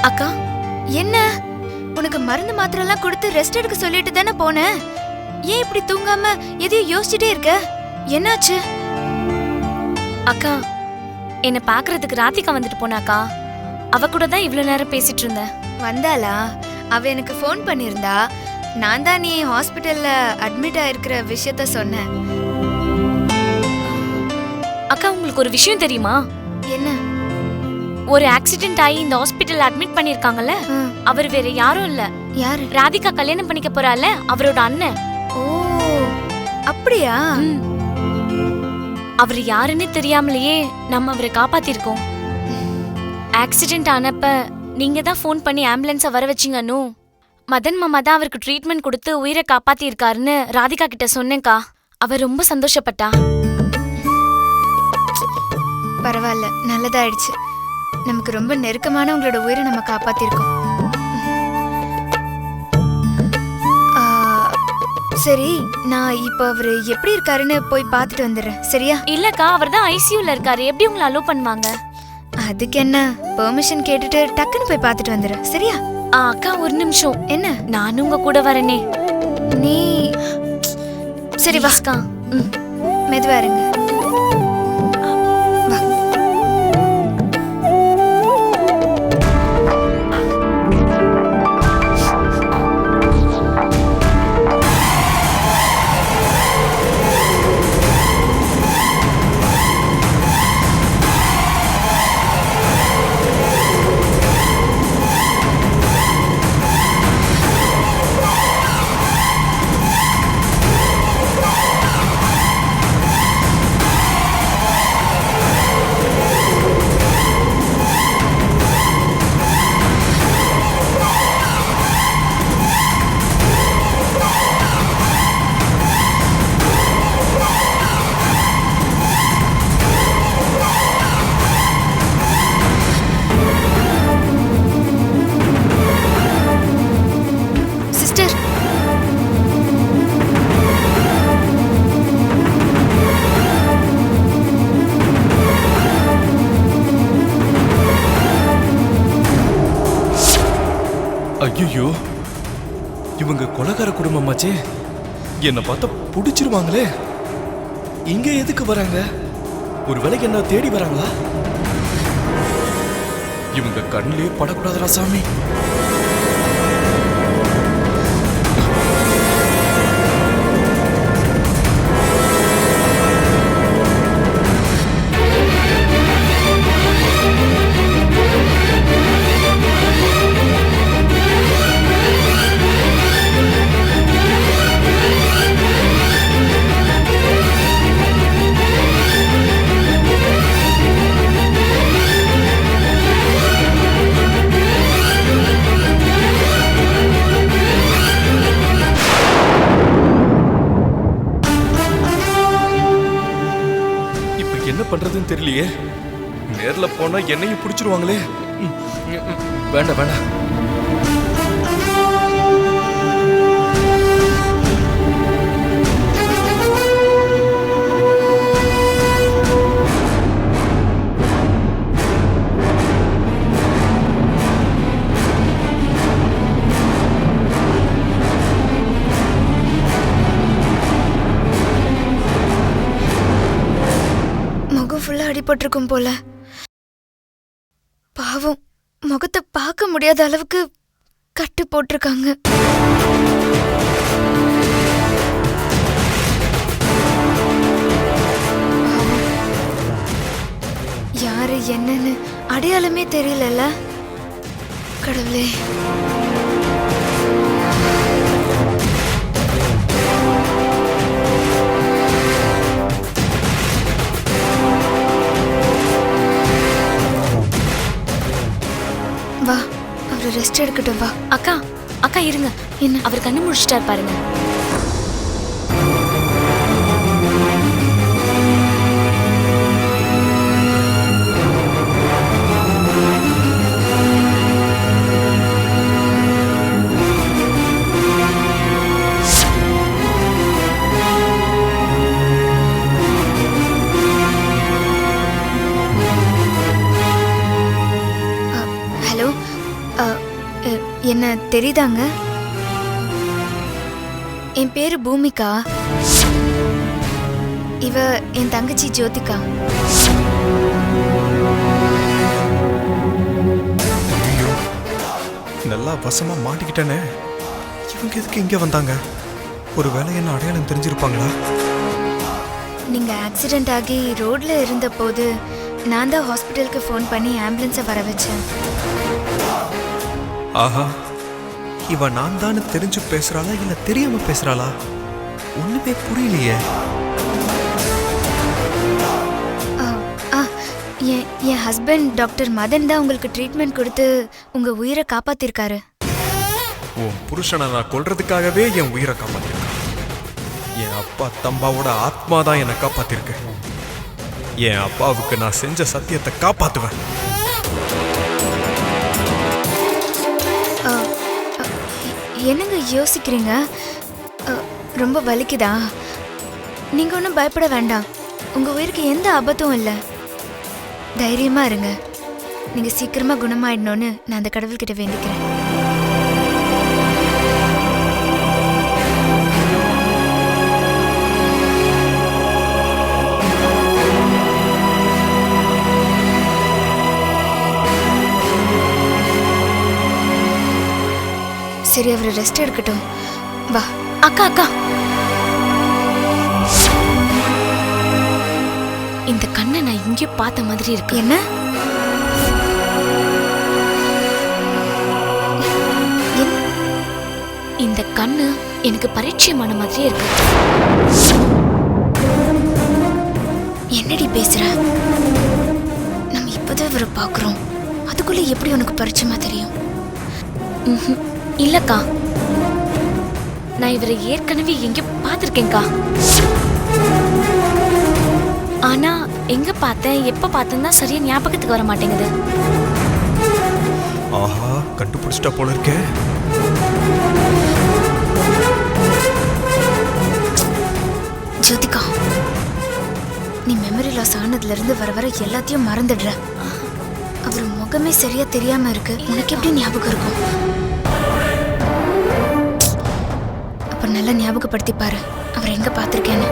அக்கா, என்ன உனக்கு மருந்து மாத்திரை எல்லாம் கொடுத்து ரெஸ்ட் எடுக்க சொல்லிட்டு தானே போனேன். ஏன் இப்படி தூங்காம எதையும் யோசிச்சுட்டே இருக்க? என்னாச்சு? அக்கா, என்ன பாக்குறதுக்கு ராதிகா வந்துட்டு போனாக்கா. அவ கூட தான் இவ்வளவு நேரம் பேசிட்டு இருந்தேன். வந்தாளா? அவ எனக்கு ஃபோன் பண்ணிருந்தா. நான் தான் நீ ஹாஸ்பிட்டல்ல அட்மிட் ஆயிருக்கிற விஷயத்த சொன்னேன். அக்கா, உங்களுக்கு ஒரு விஷயம் தெரியுமா? என்ன? ஒரு ஆக்சிடென்ட் ஆகி இந்த ஹாஸ்பிட்டல் அட்மிட் பண்ணிருக்காங்கல்ல, அவர் வேற யாரும் இல்ல. யாரு? ராதிகா கல்யாணம் பண்ணிக்க போறால, அவரோட அண்ணன். ஓ, அப்படியா? அவர் யாருன்னு தெரியாமலேயே நம்ம அவரை காப்பாத்திருக்கோம். ஆக்சிடென்ட் ஆனப்ப நீங்க தான் ஃபோன் பண்ணி ஆம்புலன்ஸ வர வச்சீங்கன்னு. மதன் மாமா தான் அவருக்கு ட்ரீட்மெண்ட் கொடுத்து உயிரை காப்பாத்தி இருக்காருன்னு ராதிகா கிட்ட சொன்னேன்க்கா. அவர் ரொம்ப சந்தோஷப்பட்டா. பரவாயில்ல, நல்லதாயிடுச்சு. நமக்கு ரொம்ப நெருக்கமான உங்களோட உயிரை நம்ம காப்பாத்திருக்கோம். சரி, நான் இப்ப அவரு எப்படி இருக்காருன்னு போய் பார்த்துட்டு வந்துடுறேன். சரியா? இல்லக்கா, அவர் தான் ஐசியூல இருக்காரு. எப்படி உங்களை அலோ பண்ணுவாங்க? அதுக்கு என்ன, பெர்மிஷன் கேட்டுட்டு டக்குன்னு போய் பார்த்துட்டு வந்துடுறேன். சரியா? அக்கா, ஒரு நிமிஷம். என்ன? நானும் உங்க கூட வரேனே. நீ சரி வாஸ்கா. மெதுவா இருங்க. ஐயோ, இவங்க கொலைகார குடும்பமாச்சே. என்ன பார்த்தா புடிச்சிருவாங்களே. இங்க எதுக்கு வராங்க? ஒரு வேளைக்கு என்ன தேடி வராங்களா? இவங்க கண்ணிலே படக்கூடாதுடா சாமி. என்ன பண்றதுன்னு தெரியலையே. நேர்ல போனா என்னையும் பிடிச்சிருவாங்களே. வேண்டாம் வேண்டாம். ஃபுல்லா அடிபட்டிருக்கும் போல. பாவம், முகத்தை பார்க்க முடியாத அளவுக்கு கட்டு போட்டிருக்காங்க. யாரு என்னன்னு அடையாளமே தெரியல. கடவுளே. வா, அவரு ரெஸ்ட் எடுக்கட்டும். வா. அக்கா, அக்கா இருங்க. என்ன? அவர் கண்ணு முடிச்சிட்டார் பாருங்க. தெரியுதாங்க? என் பேரு பூமிகா. இவ என் தங்கச்சி ஜோதிகா. ஐயோ, நல்லா வசமா மாட்டிக்கிட்டேனே. இவங்க எதுக்கு இங்க வந்தாங்க? ஒருவேளை என்ன அடையாளம் தெரிஞ்சிருப்பாங்களா? நீங்க ஆக்சிடென்ட் ஆகி ரோட்ல இருந்த போது நான் தான் ஹாஸ்பிட்டலுக்கு ஃபோன் பண்ணி ஆம்புலன்ஸை வர வச்சேன். ஆஹா, இவ நான் தான் தெரிஞ்சு பேசுறாளா இல்ல தெரியாம பேசுறாளா? ஒண்ணுமே புரியலையே. ஆ, ஆ, என் ஹஸ்பண்ட் டாக்டர் மதன் தான் உங்களுக்கு ட்ரீட்மெண்ட் கொடுத்து உங்க உயிரை காப்பாத்திருக்காரு. உன் புருஷனை நான் கொல்றதுக்காகவே என் உயிரை காப்பாத்திருக்கேன். என் அப்பா தம்பாவோட ஆத்மா தான் என்னை காப்பாத்திருக்கு. என் அப்பாவுக்கு நான் செஞ்ச சத்தியத்தை காப்பாத்துவேன். ஆ, ஆ, என்னங்க யோசிக்கிறீங்க? ரொம்ப வலிக்குதா? நீங்க ஒன்றும் பயப்பட வேண்டாம். உங்க உயிருக்கு எந்த ஆபத்தும் இல்லை. தைரியமா இருங்க. நீங்க சீக்கிரமா குணமாயிடணும்னு நான் அந்த கடவுள்கிட்ட வேண்டிக்கிறேன். சரி, அவர் ரெஸ்ட் எடுக்கட்டும். வா. அக்கா அக்கா, இந்த கண்ணை நான் இங்கே பார்த்த மாதிரி இருக்கு. என்ன? இந்த கண்ணு எனக்கு பரிச்சயமான மாதிரியே இருக்கு. என்னடி பேசுற? நம்ம இப்பதான் இவரை பாக்குறோம். அதுக்குள்ள எப்படி உனக்கு பரிச்சயமா தெரியும்? இல்லக்கா, நான் இவரை ஏற்கனவே எங்க பார்த்திருக்கேன்க்கா. ஆனா எங்க பார்த்தேன், எப்ப பார்த்தேன்னா சரியா ஞாபகத்துக்கு வர மாட்டேங்குது. ஆஹா, கண்டுபிடிச்சிட்டா போல இருக்கே. ஜோதிகா, நீ மெமரி லாஸ் ஆனதுல இருந்து வர வர எல்லாத்தையும் மறந்துடுற. அவர் முகமே சரியா தெரியாம இருக்கு. உனக்கு எப்படி ஞாபகம் இருக்கும்? அப்ப நல்லா ஞாபகப்படுத்தி பாரு, அவர் எங்க பார்த்திருக்கேன்னு.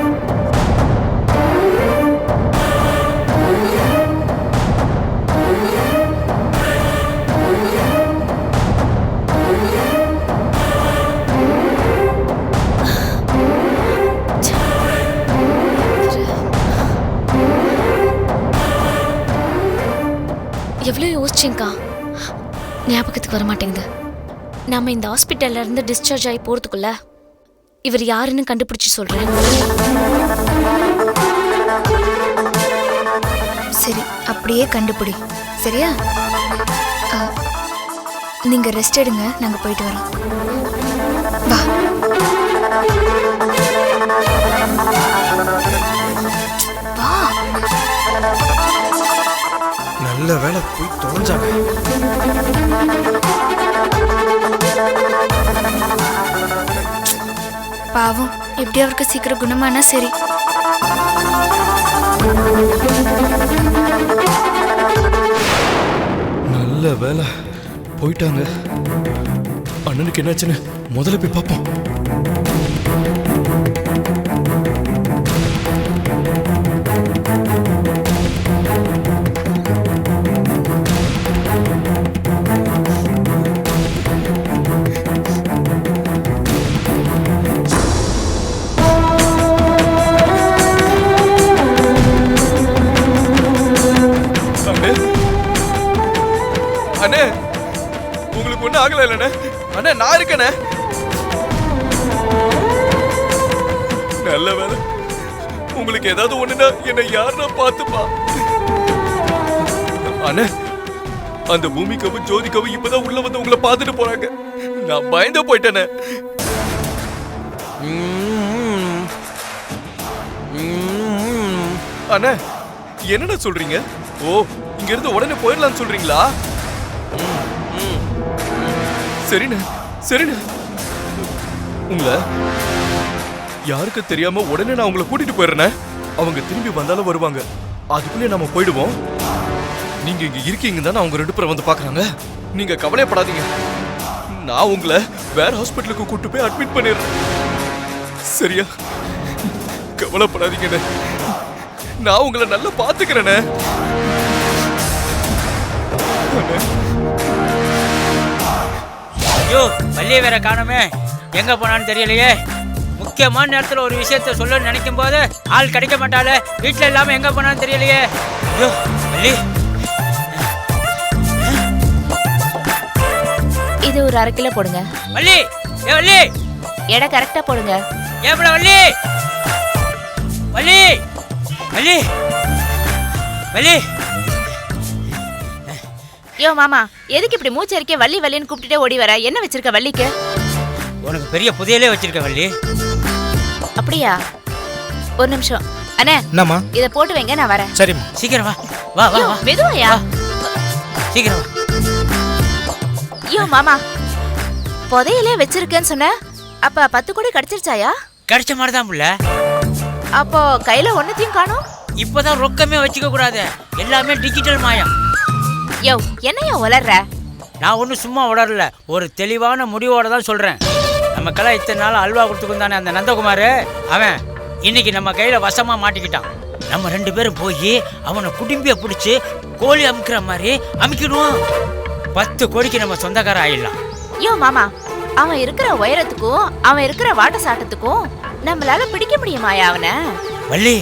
எவ்வளோ யோசிச்சேங்க்கா, ஞாபகத்துக்கு வர மாட்டேங்குது. நாம இந்த ஹாஸ்பிட்டல்ல இருந்து டிஸ்சார்ஜ் ஆகி போறதுக்குள்ள இவர் யாருன்னு கண்டுபிடிச்சு சொல்றேன். சரி, அப்படியே கண்டுபிடி. சரியா? நீங்க ரெஸ்ட் எடுங்க, நாங்க போயிட்டு வரோம். வா. வா. நல்ல வேலை போய் தொலைஞ்சாங்க. பாவம், எப்படி அவருக்கு சீக்கிரம் குணமானா சரி. நல்ல வேலை போயிட்டாங்க. அண்ணனுக்கு என்னாச்சுன்னு முதல்ல போய் பார்ப்போம். அண்ணே, உங்களுக்கு ஒன்றும் ஆகல இல்லைண்ணே? அண்ணே, நான் இருக்கேண்ணே. நல்ல வேலை. உங்களுக்கு ஏதாவது ஒண்ணுன்னா என்னை யாருன்னா பார்த்துப்பா. அண்ணே, அந்த பூமிக்காவும் ஜோதிகாவும் இப்பதான் உள்ள வந்து உங்களை பார்த்துட்டு போறாங்க. நான் பயந்து போயிட்டேனே. அண்ணே, என்னடா சொல்றீங்க? ஓ, இங்க இருந்து உடனே போயிடலாம்னு சொல்றீங்களா? சரிண்ணே, சரிண்ணே. உங்களை யாருக்கு தெரியாம உடனே நான் உங்களை கூட்டிட்டு போயிடுறேனே. அவங்க திரும்பி வந்தாலும் வருவாங்க. அதுக்குள்ளே நம்ம போயிடுவோம். நீங்க இங்க இருக்கீங்க தானே அவங்க 2 பேரும் வந்து பாக்குறாங்க. நீங்க கவலைப்படாதீங்க. நான் உங்களை வேற ஹாஸ்பிட்டலுக்கு கூட்டு போய் அட்மிட் பண்ணிடுறேன். சரியா? கவலைப்படாதீங்கண்ணே, நான் உங்களை நல்லா பாத்துக்கிறேனே. ஐயோ, வள்ளியை வேற காணோமே, எங்க போனான்னு தெரியலையே. முக்கியமான நேரத்தில் ஒரு விஷயத்த சொல்ல நினைக்கும் போது ஆள் கிடைக்க மாட்டாளே, வீட்டில் இல்லாம எங்க போனான்னு தெரியலையே. ஐயோ வள்ளி, இது ஒரு 1/2 கிலோ போடுங்க. வள்ளி, ஏ வள்ளி, எடை கரெக்டா போடுங்க. ஏப்பட வள்ளி, வள்ளி, வள்ளி, வள்ளி. யோ மாமா, எதுக்கு இப்படி மூச்சரிக்க வள்ளி வள்ளின்னு கூப்பிட்டுட்டே ஓடி வர? என்ன வச்சிருக்க வள்ளிக்கு? உனக்கு பெரிய புதையலே வச்சிருக்க வள்ளி. அப்படியா? ஒரு நிமிஷம் அண்ணே. என்னம்மா? இத போட்டு வைங்க, நான் வரேன். சரிம்மா. சீக்கிரம் வா, வா வா வா. மெதுவாயா? சீக்கிரம் வா. யோ மாமா, புதையலே வச்சிருக்கேன்னு சொன்ன, அப்ப 10 கோடி கிடைச்சிருச்சாயா? கிடைச்ச மாதிரி தான் புள்ள. அப்போ கையில ஒன்னத்தையும் காணோம். இப்பதான் ரொக்கமே வச்சுக்க கூடாது, எல்லாமே டிஜிட்டல் மாயம். யோ என்னையா உளர்ற? நான் ஒன்றும் சும்மா உடறல, ஒரு தெளிவான முடிவோட தான் சொல்கிறேன். நமக்கெல்லாம் இத்தனை நாள் அல்வா கொடுத்துக்குந்தானே அந்த நந்தகுமார், அவன் இன்னைக்கு நம்ம கையில் வசமாக மாட்டிக்கிட்டான். நம்ம 2 பேரும் போய் அவனை குடும்பியை பிடிச்சி கோழி அமுக்கிற மாதிரி அமுக்கிடுவோம். 10 கோடிக்கு நம்ம சொந்தக்கார ஆயிடலாம். யோ மாமா, அவன் இருக்கிற உயரத்துக்கும் அவன் இருக்கிற வாட்ட சாட்டத்துக்கும் நம்மளால பிடிக்க முடியுமாயா அவனை? வள்ளி,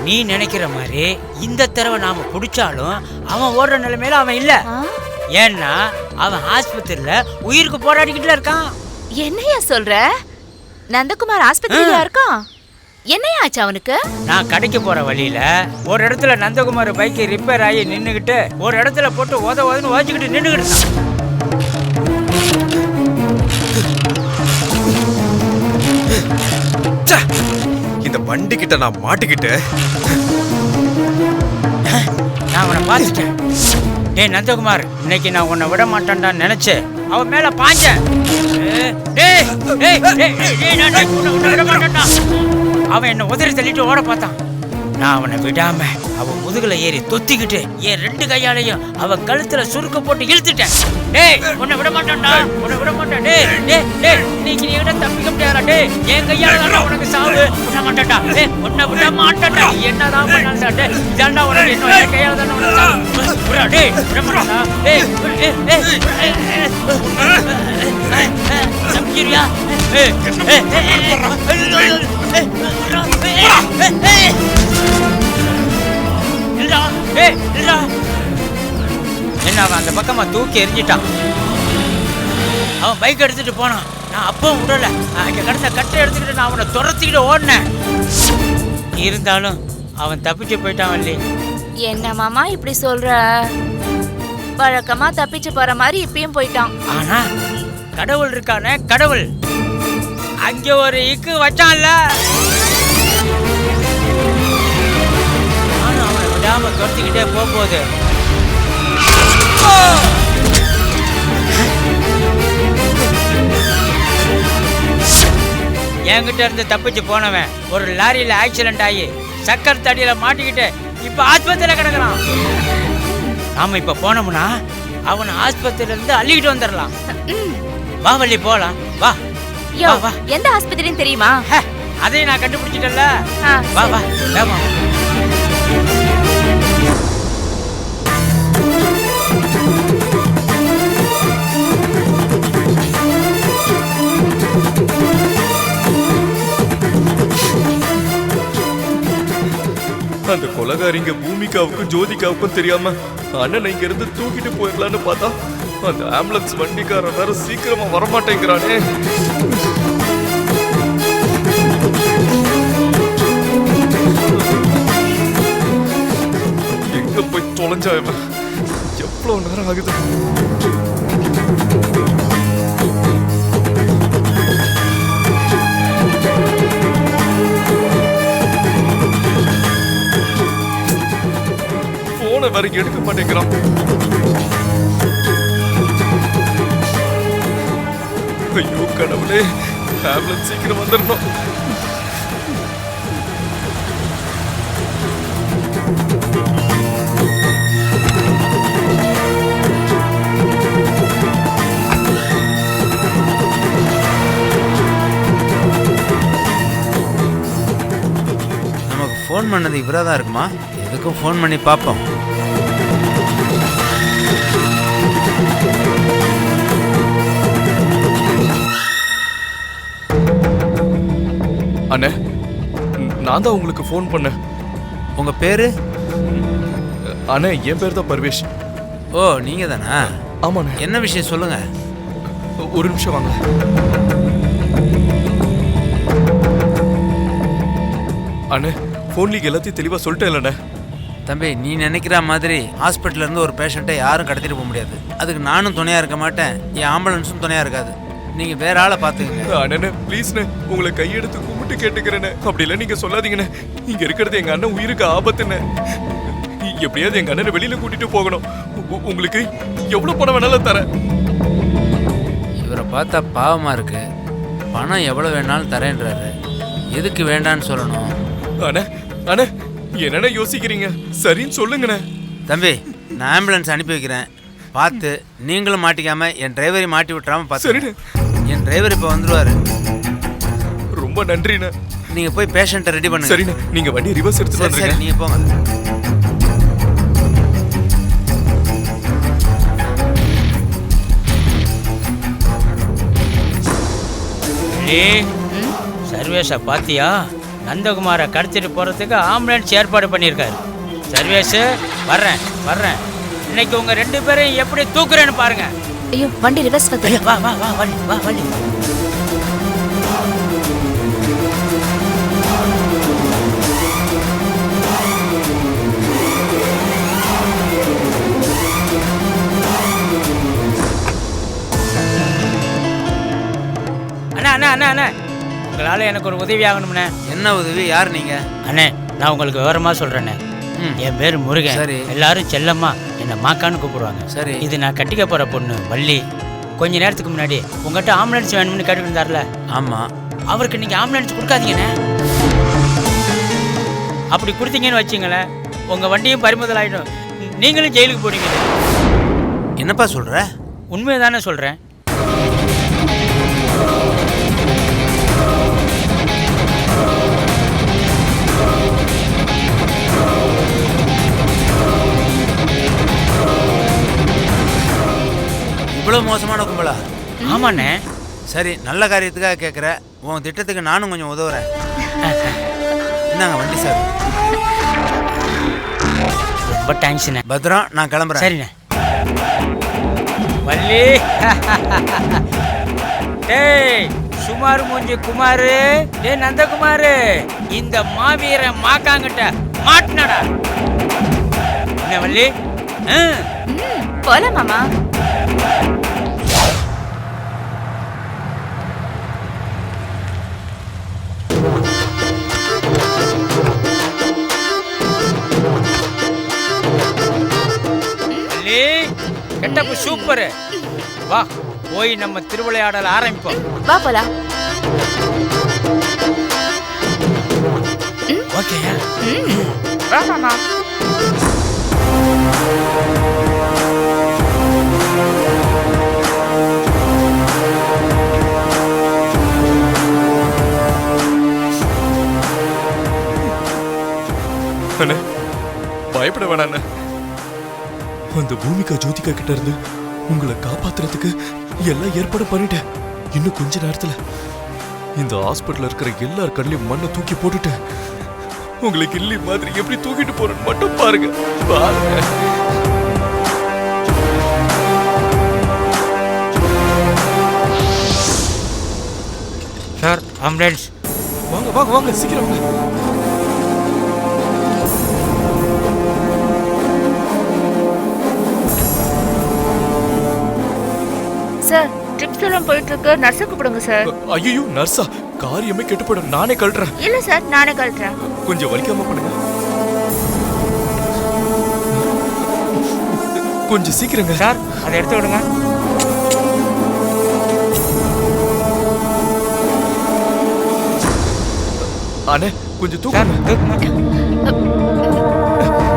நீ நினைக்கிற மாதிரி இந்த தடவை நாம பிடிச்சாலும் அவன் ஓடுற நிலைமையில அவன் இல்ல. ஏன்னா அவன் ஆஸ்பத்திரியில உயிருக்கு போராடிக்கிட்டு இருக்கான். என்னையா சொல்ற? நந்தகுமார் ஆஸ்பத்திரியில இருக்கான்? என்னையா ஆச்சு அவனுக்கு? நான் கடைக்கு போற வழியில ஒரு இடத்துல நந்தகுமார் பைக் ரிப்பேர் ஆகி நின்னுகிட்டு ஒரு இடத்துல போட்டு உதவுன்னு ஓச்சிக்கிட்டு நின்னுகிட்டு. இந்த வண்டி கிட்ட நான் மாட்டிக்கிட்டு நான் அவனை பார்த்துட்டேன். டேய் நந்தகுமார், இன்னைக்கு நான் உன்னை விட மாட்டேன்டான்னு நினைச்சு அவன் மேல பாஞ்சேன். அவன் என்ன உதறி தள்ளிட்டு ஓட பார்த்தான். நான் அவனை விடாம அவன் முதுகுல ஏறி தொத்திக்கிட்டு என் 2 கையாலையும் அவன் கழுத்துல சுருக்க போட்டு இழுத்துட்டேன். டேய் உன்னை விட மாட்டான்டா, உன்னை விட மாட்டேன். டேய் டேய் டேய், இன்னைக்கு நீ விட தப்பிக்க முடியாதா? டேய் என் கையால தான் உனக்கு சாவு. விட மாட்டான்டா. டேய் உன்னை விட மாட்டான்டா. நீ என்னதான் பண்ணாலும் டேய் இதாண்டா உனக்கு என்ன, என் கையால தான் உனக்கு சாவு. விட டேய், விட மாட்டான்டா. டேய் தப்பிக்கிறியா? என்ன அவன் அந்த பக்கமா தூக்கி எரிஞ்சிட்டான். அவன் பைக் எடுத்துட்டு போனான். நான் அப்பவும் விடல, அங்க கடந்த கட்டை எடுத்துக்கிட்டு நான் அவனை துரத்திக்கிட்டு ஓடினேன். இருந்தாலும் அவன் தப்பிச்சு போயிட்டான். வள்ளி, என்ன மாமா இப்படி சொல்ற? வழக்கமா தப்பிச்சு போற மாதிரி இப்பயும் போயிட்டான். ஆனா கடவுள் இருக்கானே, கடவுள் அங்க ஒரு இக்கு வச்சான்ல. ஆனா அவனை விடாம துரத்திக்கிட்டே போகுது. என்கிட்ட இருந்து தப்பிச்சு போனவன் ஒரு லாரியில ஆக்சிடென்ட் ஆகி சக்கர் தடியில மாட்டிக்கிட்டு இப்ப ஆஸ்பத்திரியில கிடக்குறான். நாம இப்ப போனோம்னா அவனை ஆஸ்பத்திரியில இருந்து அள்ளிக்கிட்டு வந்துடலாம். வா வள்ளி போலாம், வா. யோ, எந்த ஆஸ்பத்திரின்னு தெரியுமா? அதையும் நான் கண்டுபிடிச்சிட்டேன்ல. வா வா வேமா. அந்த கொலகாரிங்க பூமிகாவுக்கும் ஜோதிகாவுக்கும் தெரியாம அண்ணனை இங்க இருந்து தூக்கிட்டு போயிடலான்னு பார்த்தா அந்த ஆம்புலன்ஸ் வண்டிக்காரன் வேற சீக்கிரமா வரமாட்டேங்கிறானே. எங்க போய் தொலைஞ்சா இவன்? எவ்வளவு நேரம் ஆகுது? போன வேற எடுக்க மாட்டேங்கிறான். ஐயோ கடவுளே, ஆம்புலன்ஸ் சீக்கிரம் வந்துடணும். ஃபோன் பண்ணது இவராக தான் இருக்குமா? எதுக்கும் ஃபோன் பண்ணி பார்ப்போம். அண்ணே, நான் தான் உங்களுக்கு ஃபோன் பண்ணேன். உங்கள் பேர்? அண்ணே, என் பேர் தான் பர்வேஷ். ஓ, நீங்கள் தானா? ஆமாண்ணே. என்ன விஷயம் சொல்லுங்கள். ஒரு நிமிஷம் வாங்க. அண்ணே, ஃபோன்லீக் எல்லாத்தையும் தெளிவாக சொல்லிட்டேன் இல்லைண்ணே. தம்பி, நீ நினைக்கிற மாதிரி ஹாஸ்பிட்டல்லேருந்து ஒரு பேஷண்ட்டை யாரும் கடத்திட்டு போக முடியாது. அதுக்கு நானும் துணையாக இருக்க மாட்டேன், என் ஆம்புலன்ஸும் துணையாக இருக்காது. நீங்கள் வேற ஆளை பார்த்துக்கங்க. அண்ணே ப்ளீஸ்ண்ணே, உங்களை கையெடுத்து கும்பிட்டு கேட்டுக்கிறேண்ணே. அப்படி இல்லை நீங்கள் சொல்லாதீங்கண்ணே. இங்கே இருக்கிறது எங்கள் அண்ணன் உயிருக்கு ஆபத்துண்ணே. எப்படியாவது எங்கள் அண்ணனை வெளியில் கூட்டிகிட்டு போகணும். உங்களுக்கு எவ்வளோ பணம் வேணாலும் தரேன். இவரை பார்த்தா பாவமாக இருக்கு. பணம் எவ்வளோ வேணாலும் தரேன்றாரு. எதுக்கு வேண்டான்னு சொல்லணும்? அண்ணே அண்ணே, என்னென்ன யோசிக்கிறீங்க? சரின்னு சொல்லுங்கண்ணே. தம்பி, நான் ஆம்புலன்ஸ் அனுப்பி வைக்கிறேன். பார்த்து நீங்களும் மாட்டிக்காம என் டிரைவரை மாட்டி விட்டுறாம பார்த்து. சரிண்ணே. என் டிரைவர் இப்போ வந்துருவாரு. ரொம்ப நன்றிண்ணே. நீங்கள் போய் பேஷண்ட்டை ரெடி பண்ணுங்க. சரிண்ணே, நீங்கள் வண்டி ரிவர்ஸ் எடுத்து சரி வந்துருங்க. நீங்கள் போங்க. சர்வேஷை பாத்தியா? நந்தகுமாரை கடத்திட்டு போறதுக்கு ஆம்புலன்ஸ் ஏற்பாடு பண்ணியிருக்காரு. சர்வேஷ், வர்றேன் வர்றேன். இன்னைக்கு உங்க 2 பேரையும் எப்படி தூக்குறேன்னு பாருங்க. ஐயோ, வண்டி ரிவர்ஸ் வருது. வா வா வா வண்டி வா வண்டி. அண்ணா அண்ணா அண்ணா அண்ணா, உங்களால் எனக்கு ஒரு உதவி ஆகணும்ண்ணே. என்ன உதவி? யார் நீங்கள்? அண்ணே, நான் உங்களுக்கு விவரமா சொல்றேண்ணே. என் பேர் முருகன். சரி. எல்லாரும் செல்லம்மா என்னை மாக்கான்னு கூப்பிடுவாங்க. சரி. இது நான் கட்டிக்க போற பொண்ணு வள்ளி. கொஞ்ச நேரத்துக்கு முன்னாடி உங்ககிட்ட ஆம்புலன்ஸ் வேணும்னு கேட்டுருந்தாருல. ஆமாம். அவருக்கு நீங்க ஆம்புலன்ஸ் கொடுக்காதீங்கண்ணே. அப்படி கொடுத்தீங்கன்னு வச்சுங்களேன், உங்க வண்டியும் பறிமுதல் ஆயிடும், நீங்களும் ஜெயிலுக்கு போறீங்க. என்னப்பா சொல்கிற? உண்மையை தானே சொல்றேன். இவ்வளோ மோசமான கும்பலா? ஆமாண்ணே. சரி, நல்ல காரியத்துக்காக கேட்குற. உன் திட்டத்துக்கு நானும் கொஞ்சம் உதவுறேன். என்னங்க வண்டி சார்? ரொம்ப தேங்க்ஸ்ண்ணே. பத்திரம், நான் கிளம்புறேன். சரிண்ணே. வள்ளி, டேய் சுமார் மூஞ்சி குமாரு, டேய் நந்தகுமாரு, இந்த மாவீர மாக்காங்கிட்ட மாட்டினடா. என்ன வள்ளி? போலாம் மாமா. Valli, getup super. வா, போய் நம்ம திருவிளையாடல் ஆரம்பிப்போம். வா போலாம். ஓகேயா? வா மாமா. அண்ணே, பயப்பட வேணாண்ணே. அந்த பூமிகா ஜோதிகா கிட்ட இருந்து உங்களை காப்பாத்துறதுக்கு எல்லாம் ஏற்பாடு பண்ணிட்டேன். இன்னும் கொஞ்ச நேரத்துல இந்த ஹாஸ்பிட்டல்ல இருக்கிற எல்லார் கண்ணிலையும் மண்ணை தூக்கி போட்டுட்டு உங்களை கில்லி மாதிரி எப்படி தூக்கிட்டு போறேன்னு மட்டும் பாருங்க. பாருங்க. Sir, ambulance. வாங்க வாங்க வாங்க, சீக்கிரம் வாங்க. சார், ட்ரிப்ஸ் எல்லாம் போயிட்டு இருக்கு. நர்ஸை கூப்பிடுங்க சார். ஐயோ, நர்ஸா? காரியமே கெட்டு போயிடும். நானே கழட்டுறேன். இல்ல சார், நானே கழட்டுறேன். கொஞ்சம் வலிக்காம பண்ணுங்க. கொஞ்சம் சீக்கிரங்க. சார், அதை எடுத்து விடுங்க. அண்ணே, கொஞ்சம் சார், தூக்குங்க. தூக்குங்க.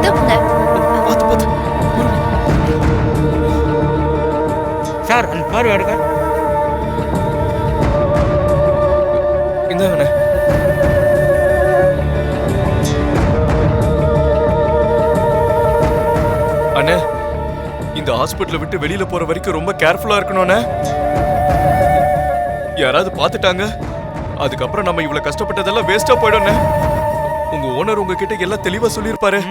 தூக்குங்க. பாத்து பாத்து. சார், அந்த பார்வை எடுக்க. இந்தாங்கண்ணே. அண்ணே, இந்த ஹாஸ்பிட்டலை விட்டு வெளியில போற வரைக்கும் ரொம்ப கேர்ஃபுல்லா இருக்கணும்ண்ணே. யாராவது பார்த்துட்டாங்க, அதுக்கப்புறம் நம்ம இவ்வளவு கஷ்டப்பட்டதெல்லாம் வேஸ்டா போயிடும்ண்ணே. உங்க ஓனர் உங்ககிட்ட எல்லாம் தெளிவா சொல்லியிருப்பாரு.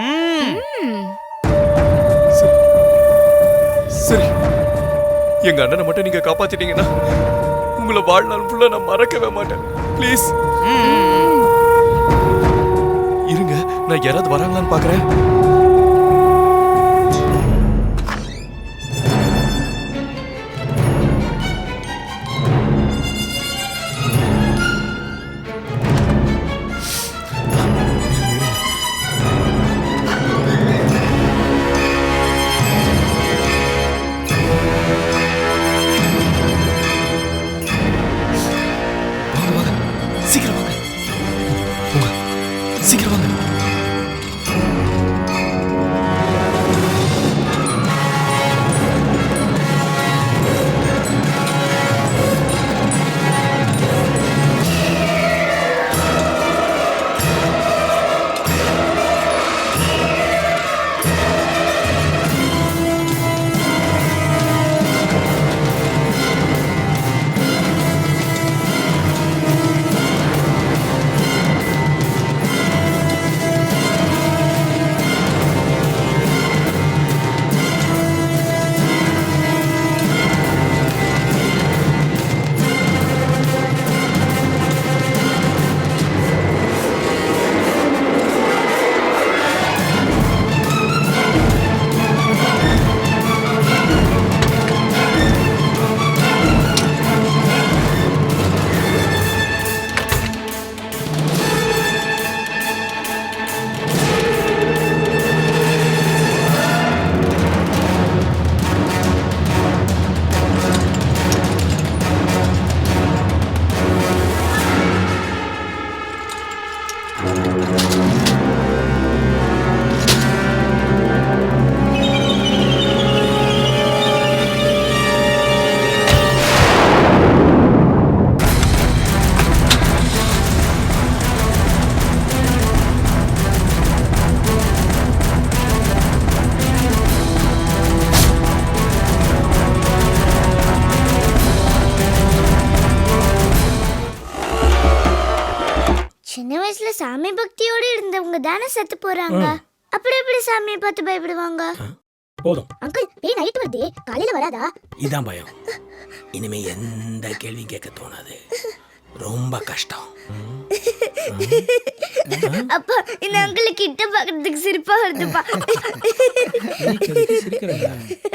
சரி, எங்க அண்ணனை மட்டும் நீங்க காப்பாத்திட்டீங்கன்னா உங்களை வாழ்நாள் ஃபுல்லா நான் மறக்கவே மாட்டேன். ப்ளீஸ் இருங்க, நான் யாராவது வராங்களான்னு பாக்குறேன். சீக்கிரம் வாங்க, சீக்கிரம் வாங்க. சின்ன வயசுல சாமி பக்தியோட இருந்தவங்க தானே செத்து போறாங்க. அப்படி எப்படி சாமியை பார்த்து பயப்படுவாங்க? போதும். அங்கிள், பேய் நைட் வருதே, காலையில வராதா? இதான் பயம். இனிமே எந்த கேள்வி கேட்க தோணாது. ரொம்ப கஷ்டம். அப்பா, இந்த அங்கிள் கிட்ட பாக்குறதுக்கு சிரிப்பா வருதுப்பா.